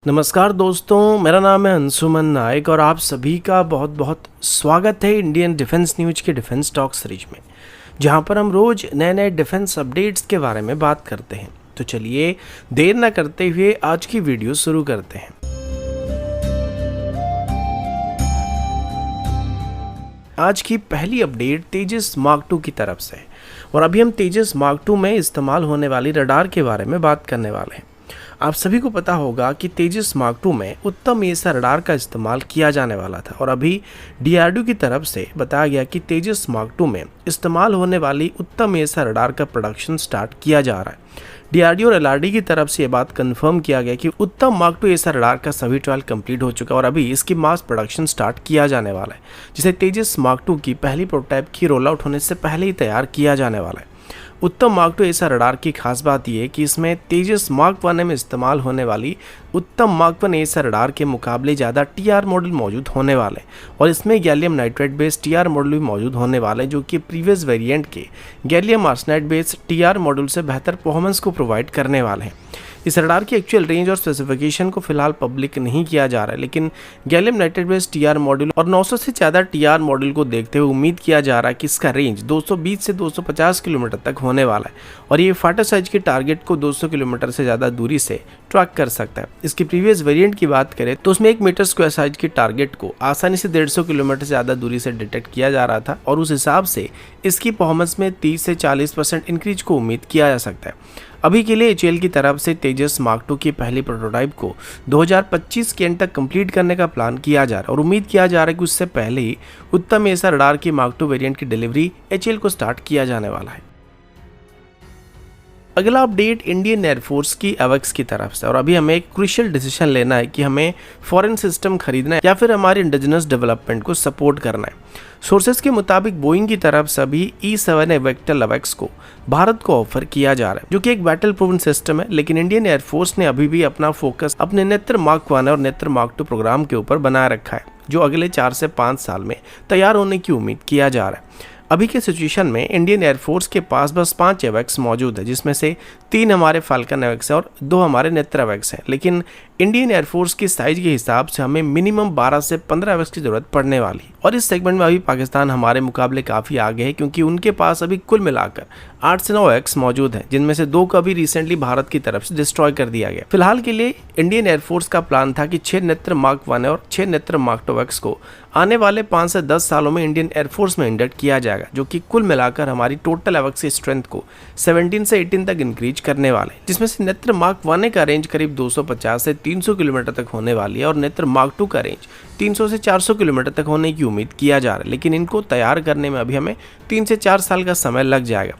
नमस्कार दोस्तों, मेरा नाम है अंशुमन नायक और आप सभी का बहुत बहुत स्वागत है इंडियन डिफेंस न्यूज के डिफेंस टॉक सीरीज में, जहां पर हम रोज नए नए डिफेंस अपडेट्स के बारे में बात करते हैं। तो चलिए देर न करते हुए आज की वीडियो शुरू करते हैं। आज की पहली अपडेट तेजस मार्क 2 की तरफ से है और अभी हम तेजस मार्क 2 में इस्तेमाल होने वाली रडार के बारे में बात करने वाले हैं। आप सभी को पता होगा कि तेजस मार्क 2 में उत्तम एसा रडार का इस्तेमाल किया जाने वाला था और अभी डीआरडीओ की तरफ से बताया गया कि तेजस मार्क 2 में इस्तेमाल होने वाली उत्तम एसा रडार का प्रोडक्शन स्टार्ट किया जा रहा है। डीआरडीओ और एलआरडी की तरफ से ये बात कंफर्म किया गया कि उत्तम मार्क 2 एसा रडार का सभी ट्रायल कंप्लीट हो चुका है और अभी इसकी मास प्रोडक्शन स्टार्ट किया जाने वाला है, जिसे तेजस मार्क 2 की पहली प्रोटोटाइप की रोल आउट होने से पहले ही तैयार किया जाने वाला है। उत्तम मार्क 2 एसा रडार की खास बात यह है कि इसमें तेजस मार्क 1 में इस्तेमाल होने वाली उत्तम मार्क 1 एसा रडार के मुकाबले ज़्यादा टीआर मॉडल मौजूद होने वाले और इसमें gallium nitride based TR model भी मौजूद होने वाले, जो कि प्रीवियस वेरिएंट के gallium arsenide based TR model से बेहतर परफॉर्मेंस को प्रोवाइड करने वाले हैं। इस रडार की एक्चुअल रेंज और स्पेसिफिकेशन को फिलहाल पब्लिक नहीं किया जा रहा है, लेकिन gallium nitride based TR module और 900 से ज़्यादा टीआर मॉड्यूल को देखते हुए उम्मीद किया जा रहा है कि इसका रेंज 220 से 250 किलोमीटर तक होने वाला है और ये फाइटर साइज के टारगेट को 200 किलोमीटर से ज़्यादा दूरी से ट्रैक कर सकता है। इसकी प्रीवियस वेरिएंट की बात करें तो उसमें 1 मीटर स्क्वायर साइज के टारगेट को आसानी से 150 किलोमीटर से ज़्यादा दूरी से डिटेक्ट किया जा रहा था और उस हिसाब से इसकी परफॉर्मेंस में 30 से 40% इंक्रीज को उम्मीद किया जा सकता है। अभी के लिए एचएएल की तरफ से तेजस मार्क 2 की पहली प्रोटोटाइप को 2025 के एंड तक कंप्लीट करने का प्लान किया जा रहा है और उम्मीद किया जा रहा है कि उससे पहले ही उत्तम एसा रडार की मार्क 2 वेरिएंट की डिलीवरी एचएएल को स्टार्ट किया जाने वाला है। अगला अपडेट इंडियन एयरफोर्स की एवेक्स की तरफ से और अभी हमें एक क्रूशियल डिसीजन लेना है कि हमें फॉरेन सिस्टम खरीदना है या फिर हमारे इंडिजिनस डेवलपमेंट को सपोर्ट करना है। सोर्सेज के मुताबिक बोइंग की तरफ से अभी E7 एवेक्टल एवेक्स को भारत को ऑफर किया जा रहा है, जो कि एक बैटल प्रूवन सिस्टम है, लेकिन इंडियन एयरफोर्स ने अभी भी अपना फोकस अपने नेत्र मार्क 1 और नेत्र मार्क 2 प्रोग्राम के ऊपर बनाए रखा है, जो अगले 4 से 5 साल में तैयार होने की उम्मीद किया जा रहा है। अभी के सिचुएशन में इंडियन एयरफोर्स के पास बस 5 एवेक्स मौजूद है, जिसमें से 3 हमारे फाल्कन एवेक्स है और 2 हमारे नेत्र एवेक्स हैं, लेकिन इंडियन एयरफोर्स की साइज के हिसाब से हमें मिनिमम 12 से 15 एवेक्स की जरूरत पड़ने वाली है और इस सेगमेंट में अभी पाकिस्तान हमारे मुकाबले काफ़ी आगे है, क्योंकि उनके पास अभी कुल मिलाकर 8 से 9 एवेक्स मौजूद हैं, जिनमें से 2 का भी रिसेंटली भारत की तरफ से डिस्ट्रॉय कर दिया गया। फिलहाल के लिए इंडियन एयरफोर्स का प्लान था कि 6 नेत्र मार्क 1 और 6 नेत्र मार्क 2 एवेक्स को आने वाले 5 से 10 सालों में इंडियन एयरफोर्स में इंडक्ट किया जाएगा, जो कि कुल मिलाकर हमारी टोटल एवेक्स की स्ट्रेंथ को 17 से 18 तक इंक्रीज करने वाले, जिसमें से नेत्र मार्क 1 का रेंज करीब 250 से 300 किलोमीटर तक होने वाली है और नेत्र मार्क 2 का रेंज 300 से 400 किलोमीटर तक होने की उम्मीद किया जा रहा है, लेकिन इनको तैयार करने में अभी हमें 3 से 4 साल का समय लग जाएगा।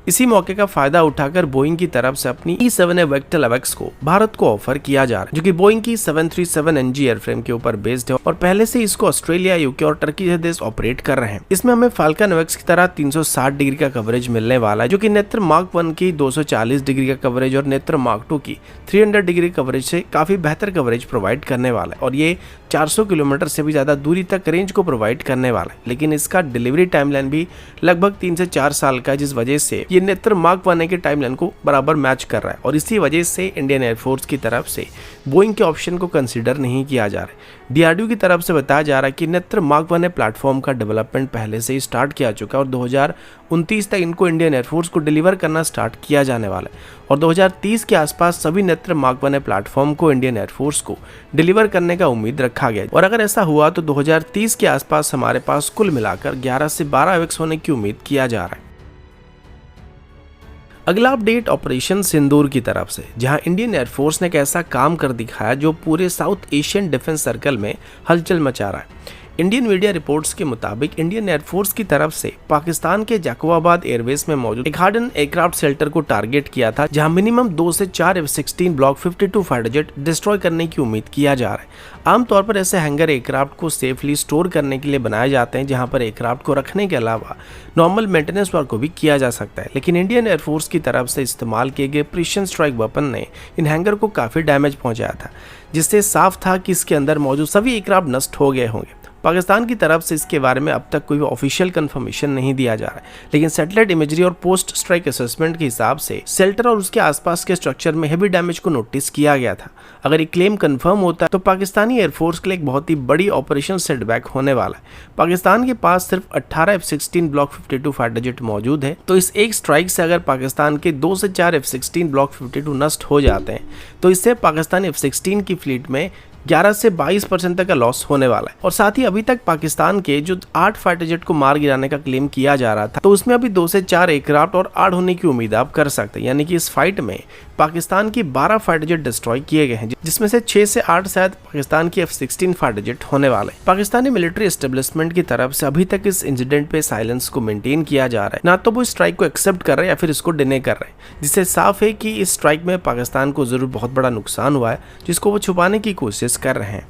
इसी मौके का फायदा उठाकर बोइंग की तरफ से अपनी E7 एवेक्टल एवेक्स को भारत को ऑफर किया जा रहा है, जो कि बोइंग की 737NG एयरफ्रेम के ऊपर बेस्ड है और पहले से इसको ऑस्ट्रेलिया, यूके और टर्की जैसे देश ऑपरेट कर रहे हैं। इसमें हमें फाल्कन एवेक्स की तरह 360 डिग्री का कवरेज मिलने वाला है, जो कि नेत्र मार्क 1 की 240 डिग्री का कवरेज और नेत्र मार्क 2 की 300 डिग्री कवरेज से काफी बेहतर कवरेज प्रोवाइड करने वाला है और ये 400 किलोमीटर से भी ज्यादा दूरी तक रेंज को प्रोवाइड करने वाला है, लेकिन इसका डिलीवरी टाइमलाइन भी लगभग 3 से 4 साल का है, जिस वजह से ये नेत्र मार्क 1 के टाइमलाइन को बराबर मैच कर रहा है और इसी वजह से इंडियन एयरफोर्स की तरफ से बोइंग के ऑप्शन को कंसीडर नहीं किया जा रहा है। डीआरडीओ की तरफ से बताया जा रहा है कि नेत्र मार्क 1 प्लेटफॉर्म का डेवलपमेंट पहले से ही स्टार्ट किया चुका है और 2029 तक इनको इंडियन एयरफोर्स को डिलीवर करना स्टार्ट किया जाने वाला है और 2030 के आसपास सभी नेत्र मार्क 1 प्लेटफॉर्म को इंडियन एयरफोर्स को डिलीवर करने का उम्मीद रखा गया और अगर ऐसा हुआ तो 2030 के आसपास हमारे पास कुल मिलाकर 11 से 12 एवेक्स होने की उम्मीद किया जा रहा है। अगला अपडेट ऑपरेशन सिंदूर की तरफ से, जहां इंडियन एयरफोर्स ने एक ऐसा काम कर दिखाया जो पूरे साउथ एशियन डिफेंस सर्कल में हलचल मचा रहा है। इंडियन मीडिया रिपोर्ट्स के मुताबिक इंडियन एयरफोर्स की तरफ से पाकिस्तान के जैकोबाबाद एयरवेज में मौजूद एक हार्डन एयरक्राफ्ट शेल्टर को टारगेट किया था, जहां मिनिमम 2 से 4 F-16 block 52 fighter jet destroy करने की उम्मीद किया जा रहा है। आमतौर पर ऐसे हैंगर एयरक्राफ्ट को सेफली स्टोर करने के लिए बनाए जाते हैं, जहां पर एयरक्राफ्ट को रखने के अलावा नॉर्मल मेंटेनेंस वर्क को भी किया जा सकता है, लेकिन इंडियन एयरफोर्स की तरफ से इस्तेमाल किए गए प्रिसिजन स्ट्राइक वेपन ने इन हैंगर को काफ़ी डैमेज पहुंचाया था, जिससे साफ था कि इसके अंदर मौजूद सभी एयरक्राफ्ट नष्ट हो गए होंगे। पाकिस्तान की तरफ से इसके बारे में अब तक कोई ऑफिशियल कंफर्मेशन नहीं दिया जा रहा है, लेकिन सैटेलाइट इमेजरी और पोस्ट स्ट्राइक असेसमेंट के हिसाब से शेल्टर और उसके आसपास के स्ट्रक्चर में हेवी डैमेज को नोटिस किया गया था। अगर ये क्लेम कंफर्म होता है तो पाकिस्तानी एयरफोर्स के लिए एक बहुत ही बड़ी ऑपरेशन सेटबैक होने वाला है। पाकिस्तान के पास सिर्फ 18 F-16 ब्लॉक 52 फाइटर जेट मौजूद है, तो इस एक स्ट्राइक से अगर पाकिस्तान के 2 से 4 F-16 ब्लॉक 52 नष्ट हो जाते हैं तो इससे पाकिस्तानी F-16 की फ्लीट में 11 से 22% तक का लॉस होने वाला है। और साथ ही अभी तक पाकिस्तान के जो 8 फाइटर जेट को मार गिराने का क्लेम किया जा रहा था, तो उसमें अभी 2 से 4 एयरक्राफ्ट और 8 होने की उम्मीद आप कर सकते हैं। यानी कि इस फाइट में पाकिस्तान की 12 फाइटर जेट डिस्ट्रॉय किए गए हैं, जिसमें से 6 से 8 शायद पाकिस्तान की F-16 फाइटर जेट होने वाले। पाकिस्तानी मिलिट्री एस्टेब्लिशमेंट की तरफ से अभी तक इस इंसिडेंट पे साइलेंस को मेंटेन किया जा रहा है, ना तो वो स्ट्राइक को एक्सेप्ट कर रहे हैं या फिर इसको डिने कर रहे हैं, जिससे साफ है कि इस स्ट्राइक में पाकिस्तान को जरूर बहुत बड़ा नुकसान हुआ है, जिसको वो छुपाने की कोशिश कर रहे हैं।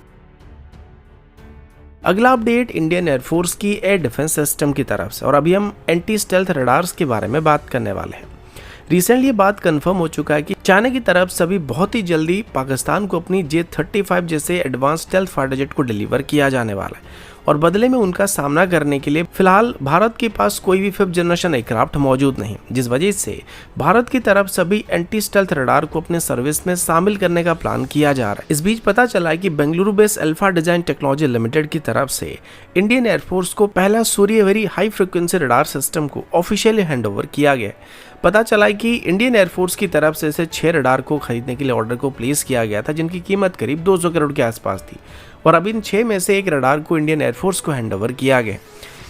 अगला अपडेट इंडियन एयरफोर्स की एयर डिफेंस सिस्टम की तरफ से, और अभी हम एंटी स्टेल्थ रडार्स के बारे में बात करने वाले हैं। रिसेंटली ये बात कंफर्म हो चुका है कि चाइना की तरफ से अभी बहुत ही जल्दी पाकिस्तान को अपनी J-35 जैसे एडवांस स्टेल्थ फाइटर जेट को डिलीवर किया जाने वाला है, और बदले में उनका सामना करने के लिए फिलहाल भारत के पास कोई भी 5th जनरेशन एयरक्राफ्ट मौजूद नहीं, जिस वजह से भारत की तरफ से भी एंटी स्टेल्थ रडार को अपने सर्विस में शामिल करने का प्लान किया जा रहा है। इस बीच पता चला है कि Bengaluru based Alpha Design Technology Limited की तरफ से इंडियन एयरफोर्स को पहला Surya very high frequency radar system को ऑफिशियली हैंडओवर किया गया है। पता चला है कि इंडियन एयरफोर्स की तरफ से इसे 6 रडार को खरीदने के लिए ऑर्डर को प्लेस किया गया था, जिनकी कीमत करीब 200 करोड़ के आसपास थी, और अब इन 6 में से एक रडार को इंडियन एयरफोर्स को हैंडओवर किया गया।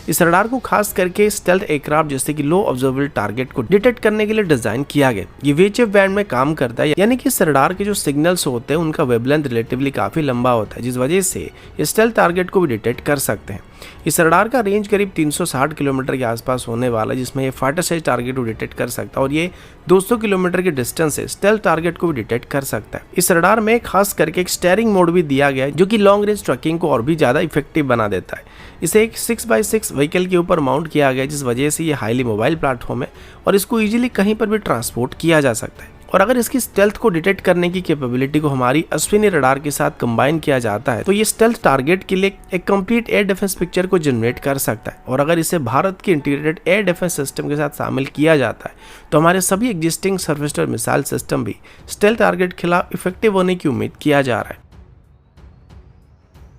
इस रडार को खास करके स्टेल्थ एयरक्राफ्ट जैसे कि लो ऑब्जर्वेबल टारगेट को डिटेक्ट करने के लिए डिजाइन किया गया। ये VHF बैंड में काम करता है, यानी कि इस रडार के जो सिग्नल्स होते हैं उनका वेवलेंथ रिलेटिवली काफी लंबा होता है, जिस वजह से ये स्टेल्थ टारगेट को भी डिटेक्ट कर सकते हैं। इस रडार का रेंज करीब 360 किलोमीटर के आसपास होने वाला है, जिसमें ये फाइटर साइज टारगेट को डिटेक्ट कर सकता है, और ये 200 किलोमीटर के डिस्टेंस से स्टेल्थ टारगेट को भी डिटेक्ट कर सकता है। इस रडार में खास करके एक स्टीयरिंग मोड भी दिया गया है, जो कि लॉन्ग रेंज ट्रैकिंग को और भी ज्यादा इफेक्टिव बना देता है। इसे एक 6x6 व्हीकल के ऊपर माउंट किया गया, जिस वजह से ये हाईली मोबाइल प्लेटफॉर्म है और इसको इजीली कहीं पर भी ट्रांसपोर्ट किया जा सकता है। और अगर इसकी स्टेल्थ को डिटेक्ट करने की कैपेबिलिटी को हमारी अश्विनी रडार के साथ कंबाइन किया जाता है, तो ये स्टेल्थ टारगेट के लिए एक कंप्लीट एयर डिफेंस पिक्चर को जनरेट कर सकता है। और अगर इसे भारत के इंटीग्रेटेड एयर डिफेंस सिस्टम के साथ शामिल किया जाता है, तो हमारे सभी एग्जिस्टिंग सर्फेस और मिसाइल सिस्टम भी स्टेल्थ टारगेट के खिलाफ इफेक्टिव होने की उम्मीद किया जा रहा है।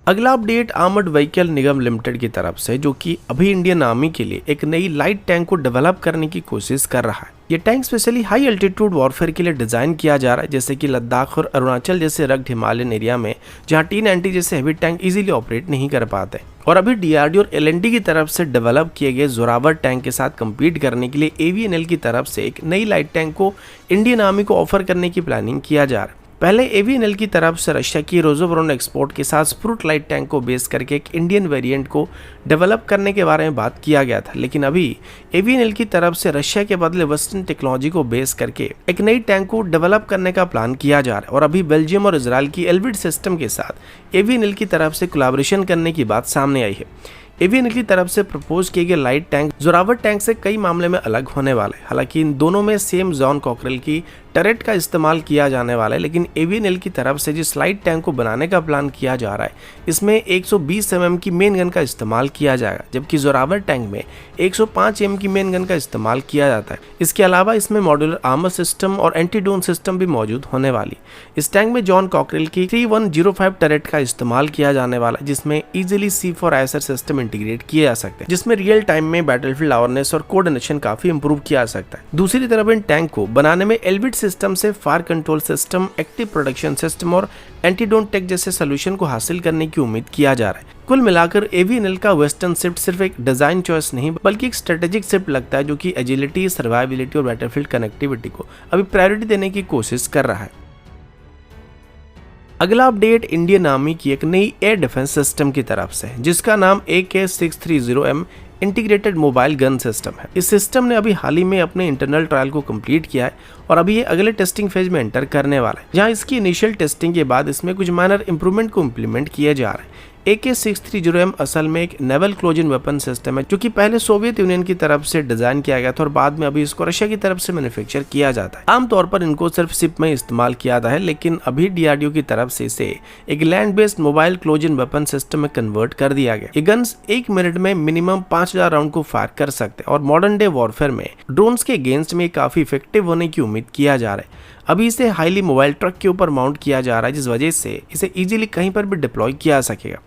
अगला अपडेट आर्मर्ड व्हीकल निगम लिमिटेड की तरफ से, जो कि अभी इंडियन आर्मी के लिए एक नई लाइट टैंक को डेवलप करने की कोशिश कर रहा है। ये tank specially high altitude warfare के लिए डिजाइन किया जा रहा है, जैसे कि लद्दाख और अरुणाचल जैसे रग्ड हिमालयन एरिया में, जहां T-90 जैसे हेवी टैंक इजीली ऑपरेट नहीं कर पाते। और अभी DRDO और LND की तरफ से डेवलप किए गए जोरावर टैंक के साथ कम्पीट करने के लिए AVNL की तरफ से एक नई लाइट टैंक को इंडियन आर्मी को ऑफर करने की प्लानिंग किया जा रहा है। पहले AVNL की तरफ से रशिया की रोजोवरोन एक्सपोर्ट के साथ स्प्रूट लाइट टैंक को बेस करके एक इंडियन वेरिएंट को डेवलप करने के बारे में बात किया गया था, लेकिन अभी AVNL की तरफ से रशिया के बदले वेस्टर्न टेक्नोलॉजी को बेस करके एक नई टैंक को डेवलप करने का प्लान किया जा रहा है। और अभी बेल्जियम और इजराइल की एल्विड सिस्टम के साथ AVNL की तरफ से कोलैबोरेशन करने की बात सामने आई है। AVNL की तरफ से प्रपोज किए गए लाइट टैंक जोरावर टैंक से कई मामले में अलग होने वाले हैं। हालांकि इन दोनों में सेम जॉन कॉकरेल की टरेट का इस्तेमाल किया जाने वाला है, लेकिन AVNL की तरफ से जिस लाइट टैंक को बनाने का प्लान किया जा रहा है, इसमें 120 mm की मेन गन का इस्तेमाल किया जाएगा, जबकि जोरावर टैंक में 105 mm की मेन गन का इस्तेमाल किया जाता है। इसके अलावा इसमें मॉड्यूलर आर्मर सिस्टम और एंटी ड्रोन सिस्टम भी मौजूद होने वाली। इस टैंक में जॉन कॉकरेल की 3105 टरेट का इस्तेमाल किया जाने वाला है, जिसमें इजीली C4ISR सिस्टम इंटीग्रेट किए जा सकते हैं, जिसमें रियल टाइम में बैटलफील्ड अवेयरनेस और कोऑर्डिनेशन काफी इंप्रूव किया जा सकता है। दूसरी तरफ इन टैंक को बनाने में एल्विड सिस्टम से fire control system, active production system और एंटी ड्रोन टेक जैसे सोल्यूशन को हासिल करने की उम्मीद किया जा रहा है। कुल मिलाकर AVNL का वेस्टर्न शिफ्ट सिर्फ एक डिजाइन चॉइस नहीं बल्कि एक स्ट्रेटेजिक शिफ्ट लगता है, जो कि एजिलिटी, सर्वाइविलिटी और बैटलफील्ड कनेक्टिविटी को अभी प्रायोरिटी देने की कोशिश कर रहा है। अगला अपडेट इंडियन आर्मी की एक नई एयर डिफेंस सिस्टम की तरफ से है, जिसका नाम AK630M integrated mobile gun system है। इस सिस्टम ने अभी हाल ही में अपने इंटरनल ट्रायल को कंप्लीट किया है और अभी ये अगले टेस्टिंग फेज में एंटर करने वाला है, जहां इसकी इनिशियल टेस्टिंग के बाद इसमें कुछ माइनर इंप्रूवमेंट को इम्प्लीमेंट किए जा रहे हैं। AK-630M असल में एक नेवल क्लोजन वेपन सिस्टम है जो कि पहले सोवियत यूनियन की तरफ से डिजाइन किया गया था और बाद में अभी इसको रशिया की तरफ से मैन्युफैक्चर किया जाता है। आमतौर पर इनको सिर्फ शिप में इस्तेमाल किया जाता है, लेकिन अभी DRDO की तरफ से इसे एक land based mobile close in weapon system में कन्वर्ट कर दिया गया। ये गन्स 1 मिनट में मिनिमम 5000 राउंड को फायर कर सकते हैं और मॉडर्न डे वॉरफेयर में ड्रोन्स के अगेंस्ट में काफी इफेक्टिव होने की उम्मीद किया जा रहा है। अभी इसे हाईली मोबाइल ट्रक के ऊपर माउंट किया जा रहा है, जिस वजह से इसे इजीली कहीं पर भी डिप्लॉय किया जा सकेगा।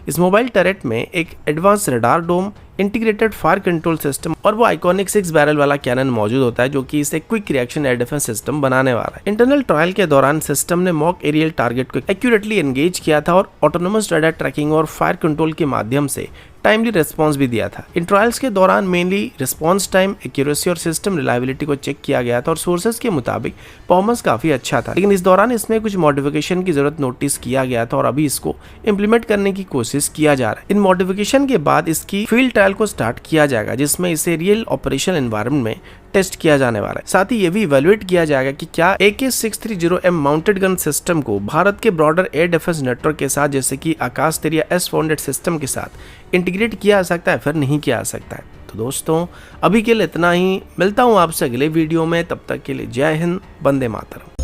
इस मोबाइल टरेट में एक एडवांस रडार डोम, इंटीग्रेटेड फायर कंट्रोल सिस्टम और वो आइकॉनिक 6 बैरल वाला कैनन मौजूद होता है जो कि इसे quick reaction air defence system बनाने वाला है। इंटरनल ट्रायल के दौरान सिस्टम ने मॉक एरियल टारगेट को एक्यूरेटली एंगेज किया था और ऑटोनोमस रडार ट्रैकिंग और फायर कंट्रोल के माध्यम से टाइमली रिस्पॉन्स भी दिया था। इन ट्रायल्स के दौरान मेनली रिस्पॉन्स टाइम, एक्यूरेसी और सिस्टम रिलायबिलिटी को चेक किया गया था और सोर्सेज के मुताबिक परफॉर्मेंस काफी अच्छा था, लेकिन इस दौरान इसमें कुछ मॉडिफिकेशन की जरूरत नोटिस किया गया था और अभी इसको इम्प्लीमेंट करने की कोशिश किया जा रहा है। इन मॉडिफिकेशन के बाद इसकी फील्ड ट्रायल को स्टार्ट किया जाएगा, जिसमें इसे रियल ऑपरेशनल एनवायरनमेंट में टेस्ट किया जाने वाला है। साथ ही ये भी इवैल्यूएट किया जाएगा कि क्या AK-630M माउंटेड गन सिस्टम को भारत के ब्रॉडर एयर डिफेंस नेटवर्क के साथ, जैसे कि आकाश तेरिया S-400 सिस्टम के साथ इंटीग्रेट किया जा सकता है, फिर नहीं किया जा सकता है। तो दोस्तों, अभी के लिए इतना ही। मिलता हूँ आपसे अगले वीडियो में, तब तक के लिए जय हिंद, वंदे मातरम।